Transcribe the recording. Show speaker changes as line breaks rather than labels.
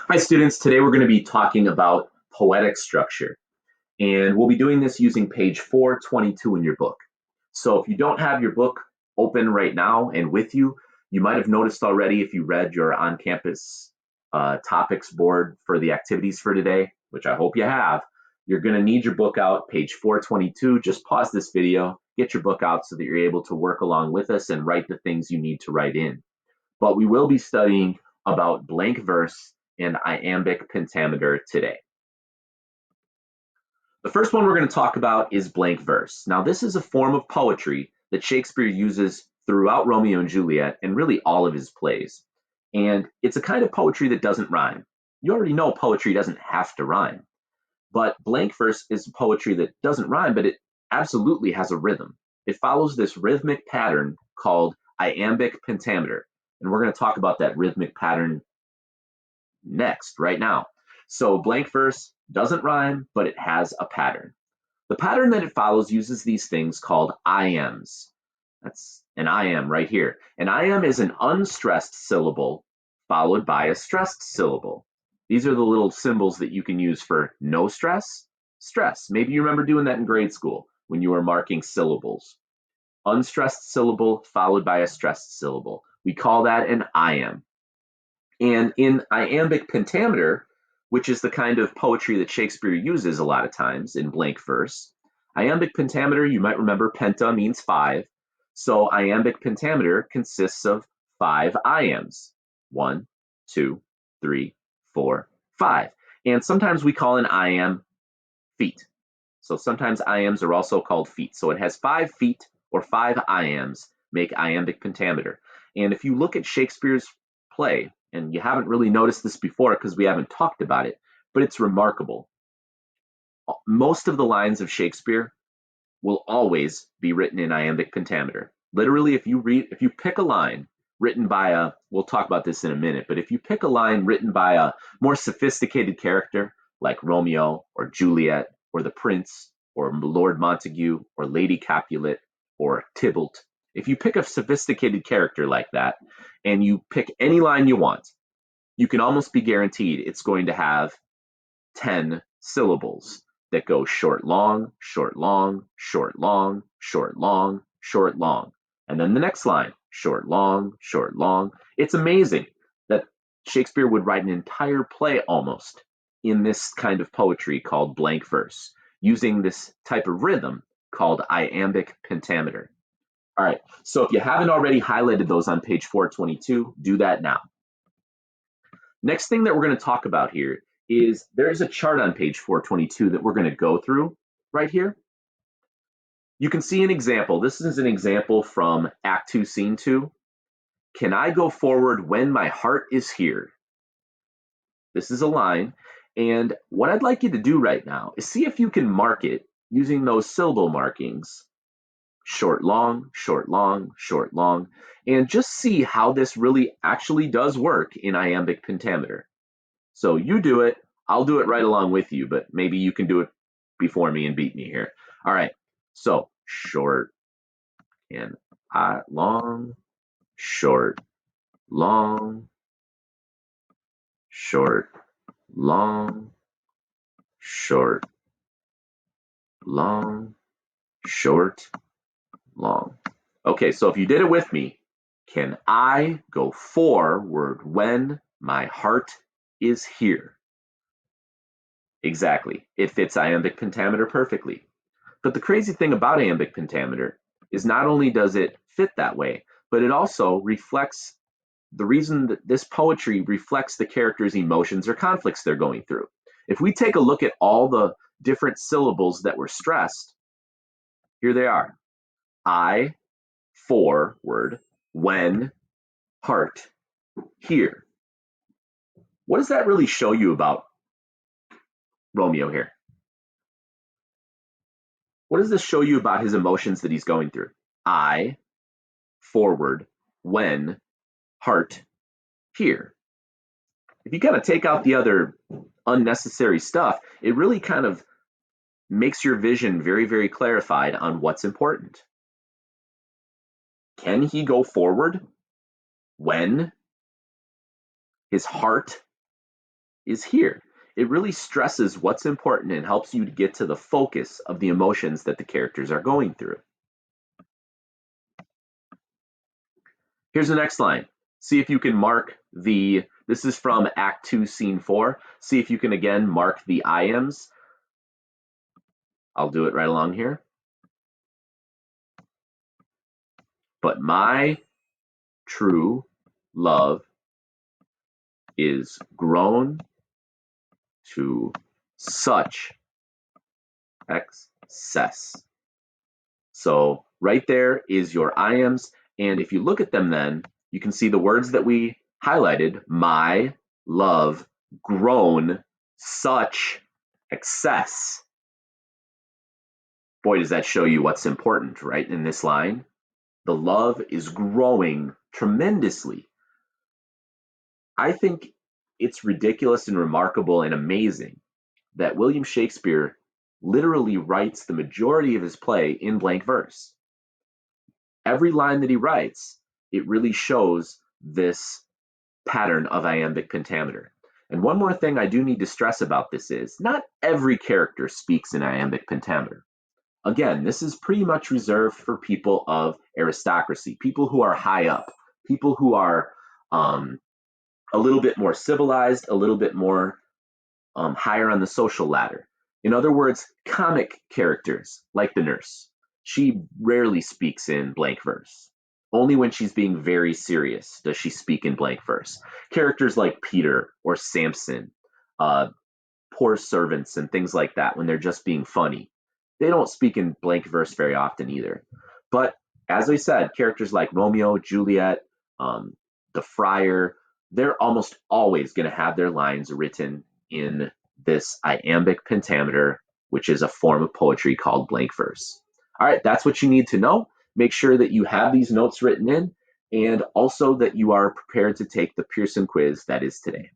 Hi students, today we're going to be talking about poetic structure, and we'll be doing this using page 422 in your book. So if you don't have your book open right now and with you, you might have noticed already if you read your on-campus topics board for the activities for today, which I hope you have, you're going to need your book out, page 422. Just pause this video, get your book out so that you're able to work along with us and write the things you need to write in. But we will be studying about blank verse and iambic pentameter today. The first one we're going to talk about is blank verse. Now, this is a form of poetry that Shakespeare uses throughout Romeo and Juliet and really all of his plays. And it's a kind of poetry that doesn't rhyme. You already know poetry doesn't have to rhyme, but blank verse is poetry that doesn't rhyme, but it absolutely has a rhythm. It follows this rhythmic pattern called iambic pentameter. And we're going to talk about that rhythmic pattern next, right now. So blank verse doesn't rhyme, but it has a pattern. The pattern that it follows uses these things called iams. That's an iam right here. An iam is an unstressed syllable followed by a stressed syllable. These are the little symbols that you can use for no stress, stress. Maybe you remember doing that in grade school when you were marking syllables. Unstressed syllable followed by a stressed syllable. We call that an iam. And in iambic pentameter, which is the kind of poetry that Shakespeare uses a lot of times in blank verse, iambic pentameter, you might remember penta means five. So iambic pentameter consists of five iams. 1, 2, 3, 4, 5. And sometimes we call an iam feet. So sometimes iams are also called feet. So it has 5 feet or 5 iams make iambic pentameter. And if you look at Shakespeare's play, and you haven't really noticed this before because we haven't talked about it, but it's remarkable. Most of the lines of Shakespeare will always be written in iambic pentameter. Literally, if you pick a line written by we'll talk about this in a minute, but if you pick a line written by a more sophisticated character like Romeo or Juliet or the Prince or Lord Montague or Lady Capulet or Tybalt, if you pick a sophisticated character like that and you pick any line you want, you can almost be guaranteed it's going to have 10 syllables that go short, long, short, long, short, long, short, long, short, long. And then the next line, short, long, short, long. It's amazing that Shakespeare would write an entire play almost in this kind of poetry called blank verse, using this type of rhythm called iambic pentameter. All right, so if you haven't already highlighted those on page 422, do that now. Next thing that we're going to talk about here is there's a chart on page 422 that we're going to go through right here. You can see an example. This is an example from Act 2, Scene 2. Can I go forward when my heart is here? This is a line. And what I'd like you to do right now is see if you can mark it using those syllable markings. Short, long, short, long, short, long, and just see how this really actually does work in iambic pentameter. So you do it, I'll do it right along with you, but maybe you can do it before me and beat me here. All right, so short and long, short, long, short, long, short, long, short, long. Okay, so if you did it with me, can I go forward when my heart is here? Exactly. It fits iambic pentameter perfectly. But the crazy thing about iambic pentameter is not only does it fit that way, but it also reflects the reason that this poetry reflects the character's emotions or conflicts they're going through. If we take a look at all the different syllables that were stressed, here they are. I, forward, when, heart, here. What does that really show you about Romeo here? What does this show you about his emotions that he's going through? I, forward, when, heart, here. If you kind of take out the other unnecessary stuff, it really kind of makes your vision very, very clarified on what's important. Can he go forward when his heart is here. It really stresses what's important and helps you to get to the focus of the emotions that the characters are going through. Here's the next line. See if you can mark this is from Act 2, Scene 4. See if you can again mark the iambs. I'll do it right along here. But my true love is grown to such excess. So right there is your iambs. And if you look at them then, you can see the words that we highlighted, my, love, grown, such, excess. Boy, does that show you what's important, right, in this line? The love is growing tremendously. I think it's ridiculous and remarkable and amazing that William Shakespeare literally writes the majority of his play in blank verse. Every line that he writes, it really shows this pattern of iambic pentameter. And one more thing I do need to stress about this is not every character speaks in iambic pentameter. Again, this is pretty much reserved for people of aristocracy, people who are high up, people who are a little bit more civilized, a little bit more higher on the social ladder. In other words, comic characters like the nurse. She rarely speaks in blank verse. Only when she's being very serious does she speak in blank verse. Characters like Peter or Samson, uh, poor servants, and things like that, when they're just being funny, they don't speak in blank verse very often either. But as I said, characters like Romeo, Juliet, the friar, they're almost always going to have their lines written in this iambic pentameter, which is a form of poetry called blank verse. All right, that's what you need to know. Make sure that you have these notes written in and also that you are prepared to take the Pearson quiz that is today.